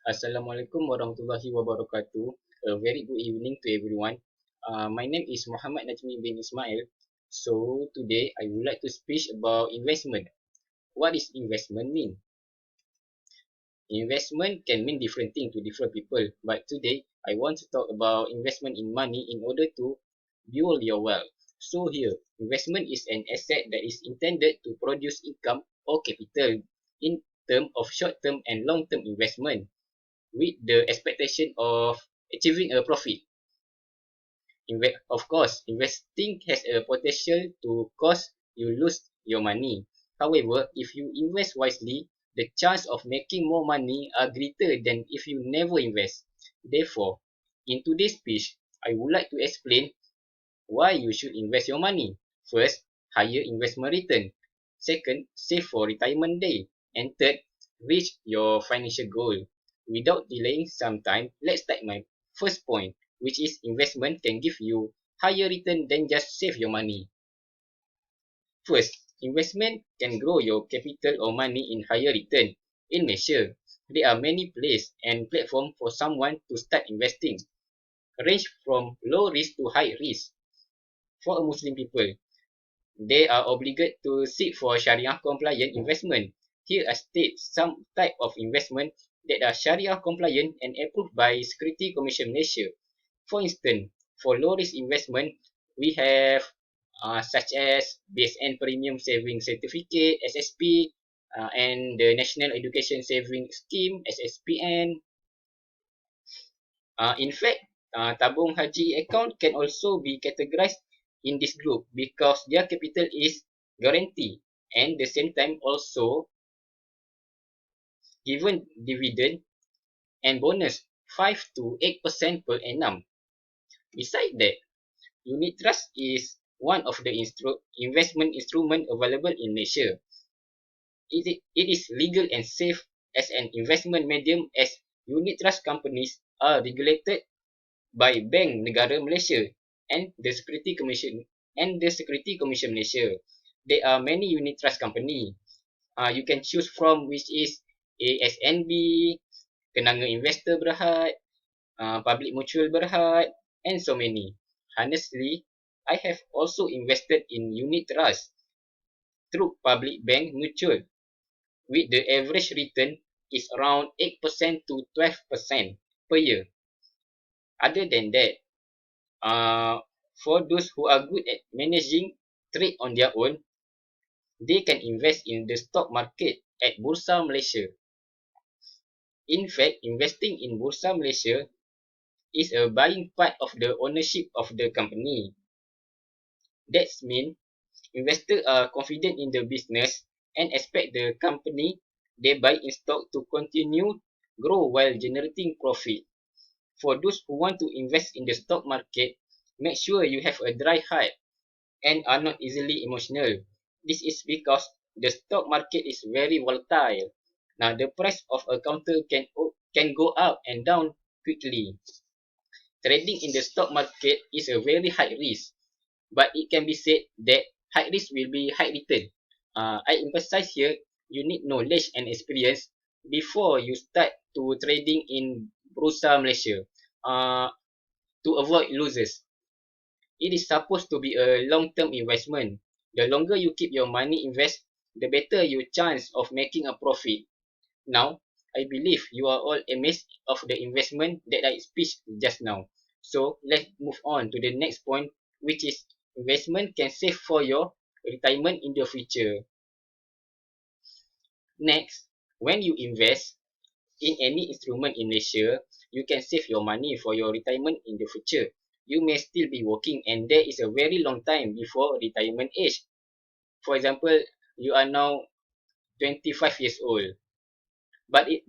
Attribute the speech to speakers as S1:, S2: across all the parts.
S1: Assalamualaikum warahmatullahi wabarakatuh. A very good evening to everyone. My name is Muhammad Najmi bin Ismail. So today I would like to speak about investment. What is investment mean? Investment can mean different things to different people, but today I want to talk about investment in money in order to build your wealth. So here, investment is an asset that is intended to produce income or capital in terms of short-term and long-term investment, with the expectation of achieving a profit. Of course, investing has a potential to cause you lose your money. However, if you invest wisely, the chance of making more money are greater than if you never invest. Therefore, in today's speech, I would like to explain why you should invest your money. First, higher investment return. Second, save for retirement day. And third, reach your financial goal. Without delaying some time, let's start my first point, which is investment can give you higher return than just save your money. First, investment can grow your capital or money in higher return. In Malaysia, there are many places and platforms for someone to start investing, range from low risk to high risk. For a Muslim people, they are obligated to seek for Sharia compliant investment. Here are state some type of investment that are Sharia compliant and approved by Security Commission Malaysia. For instance, for low risk investment, we have such as BSN Premium Saving Certificate (SSP) and the National Education Saving Scheme (SSPN). In fact, tabung haji account can also be categorized in this group because their capital is guaranteed and the same time also given dividend and bonus 5 to 8% per annum. Besides that, unit trust is one of the investment instrument available in Malaysia. It is legal and safe as an investment medium as unit trust companies are regulated by Bank Negara Malaysia and the Security Commission Malaysia. There are many unit trust company. You can choose from which is ASNB, Kenanga Investor Berhad, Public Mutual Berhad, and so many. Honestly, I have also invested in unit trust through Public Bank Mutual, with the average return is around 8% to 12% per year. Other than that, for those who are good at managing trade on their own, they can invest in the stock market at Bursa Malaysia. In fact, investing in Bursa Malaysia is a buying part of the ownership of the company. That means investors are confident in the business and expect the company they buy in stock to continue grow while generating profit. For those who want to invest in the stock market, make sure you have a dry heart and are not easily emotional. This is because the stock market is very volatile. Now, the price of a counter can go up and down quickly. Trading in the stock market is a very high risk, but it can be said that high risk will be high return. I emphasize here you need knowledge and experience before you start to trading in Bursa Malaysia to avoid losses. It is supposed to be a long-term investment. The longer you keep your money invest, the better your chance of making a profit. Now, I believe you are all amazed of the investment that I speak just now. So, let's move on to the next point, which is investment can save for your retirement in the future. Next, when you invest in any instrument in Malaysia, you can save your money for your retirement in the future. You may still be working and there is a very long time before retirement age. For example, you are now 25 years old, but it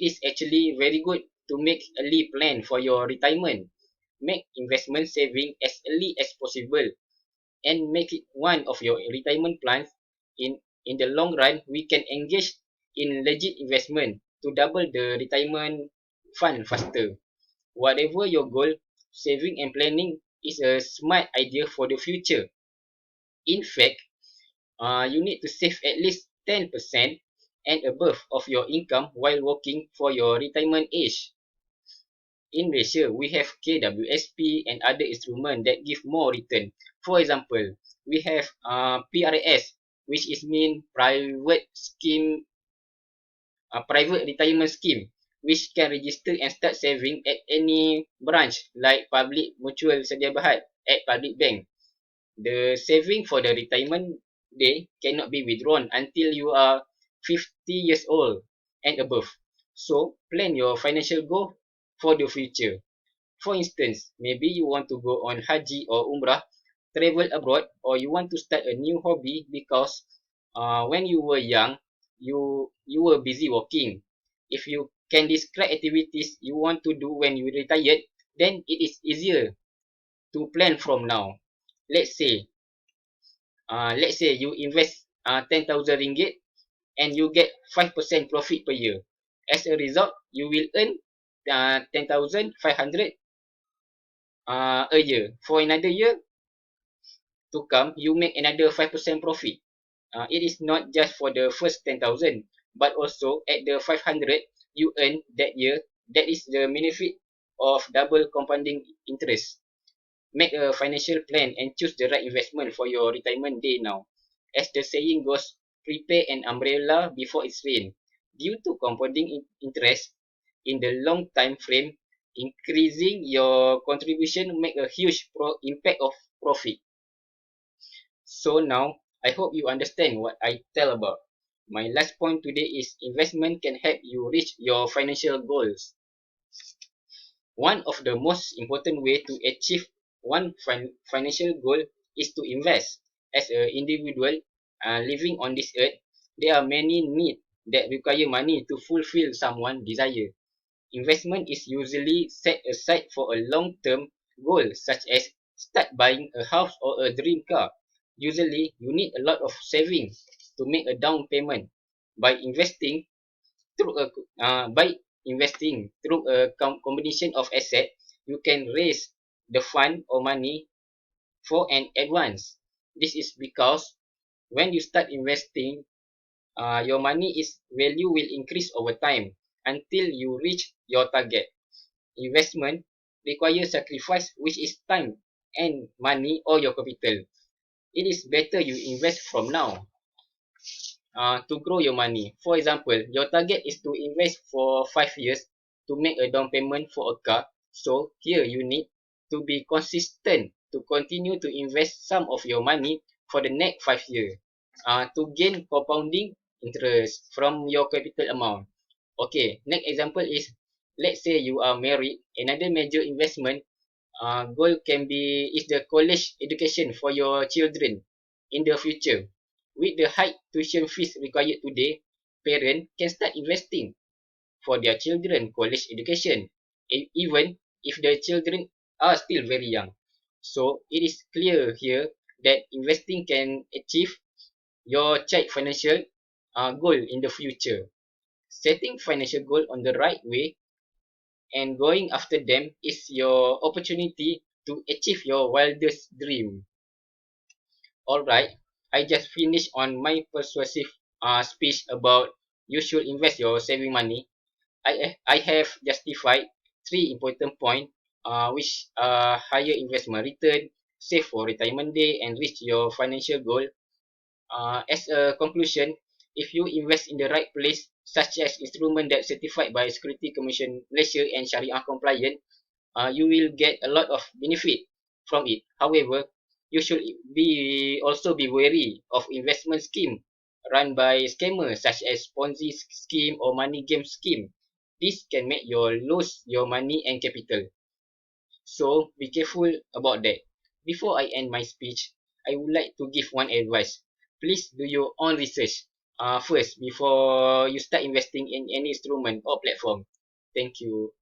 S1: is actually very good to make early plan for your retirement. Make investment saving as early as possible and make it one of your retirement plans. In the long run, we can engage in legit investment to double the retirement fund faster. Whatever your goal, saving and planning is a smart idea for the future. In fact, you need to save at least 10% and above of your income while working for your retirement age. In Malaysia, we have KWSP and other instruments that give more return. For example, we have PRS, which is mean private retirement scheme, which can register and start saving at any branch like public mutual sedia berhad at public bank. The saving for the retirement day cannot be withdrawn until you are 50 years old and above. So, plan your financial goal for the future. For instance, maybe you want to go on haji or umrah, travel abroad, or you want to start a new hobby because when you were young, you were busy working. If you can describe activities you want to do when you retired, then it is easier to plan from now. Let's say, you invest 10,000 ringgit and you get 5% profit per year. As a result, you will earn 10,500 a year. For another year to come, you make another 5% profit. It is not just for the first 10,000, but also at the 500 you earn that year. That is the benefit of double compounding interest. Make a financial plan and choose the right investment for your retirement day now. As the saying goes, prepare an umbrella before it's rain. Due to compounding interest in the long time frame, increasing your contribution make a huge impact of profit. So now, I hope you understand what I tell about. My last point today is investment can help you reach your financial goals. One of the most important way to achieve one financial goal is to invest. As an individual living on this earth, there are many needs that require money to fulfill someone's desire. Investment is usually set aside for a long-term goal, such as start buying a house or a dream car. Usually, you need a lot of savings to make a down payment. By investing through a by investing through a combination of asset, you can raise the fund or money for an advance. This is because when you start investing, your money is value will increase over time until you reach your target. Investment requires sacrifice, which is time and money or your capital. It is better you invest from now to grow your money. For example, your target is to invest for 5 years to make a down payment for a car. So here you need to be consistent to continue to invest some of your money for the next 5 years to gain compounding interest from your capital amount. Okay, next example is, let's say you are married. Another major investment goal can be is the college education for your children in the future. With the high tuition fees required today, parents can start investing for their children college education, even if the children are still very young. So it is clear here that investing can achieve your child financial goal in the future. Setting financial goal on the right way and going after them is your opportunity to achieve your wildest dream. Alright, I just finished on my persuasive speech about you should invest your saving money. I have justified three important points, which are higher investment return, save for retirement day, and reach your financial goal. As a conclusion, if you invest in the right place, such as instrument that certified by Security Commission Malaysia and Sharia compliant, you will get a lot of benefit from it. However, you should also be wary of investment scheme run by scammers such as Ponzi scheme or money game scheme. This can make you lose your money and capital. So be careful about that. Before I end my speech, I would like to give one advice. Please do your own research first before you start investing in any instrument or platform. Thank you.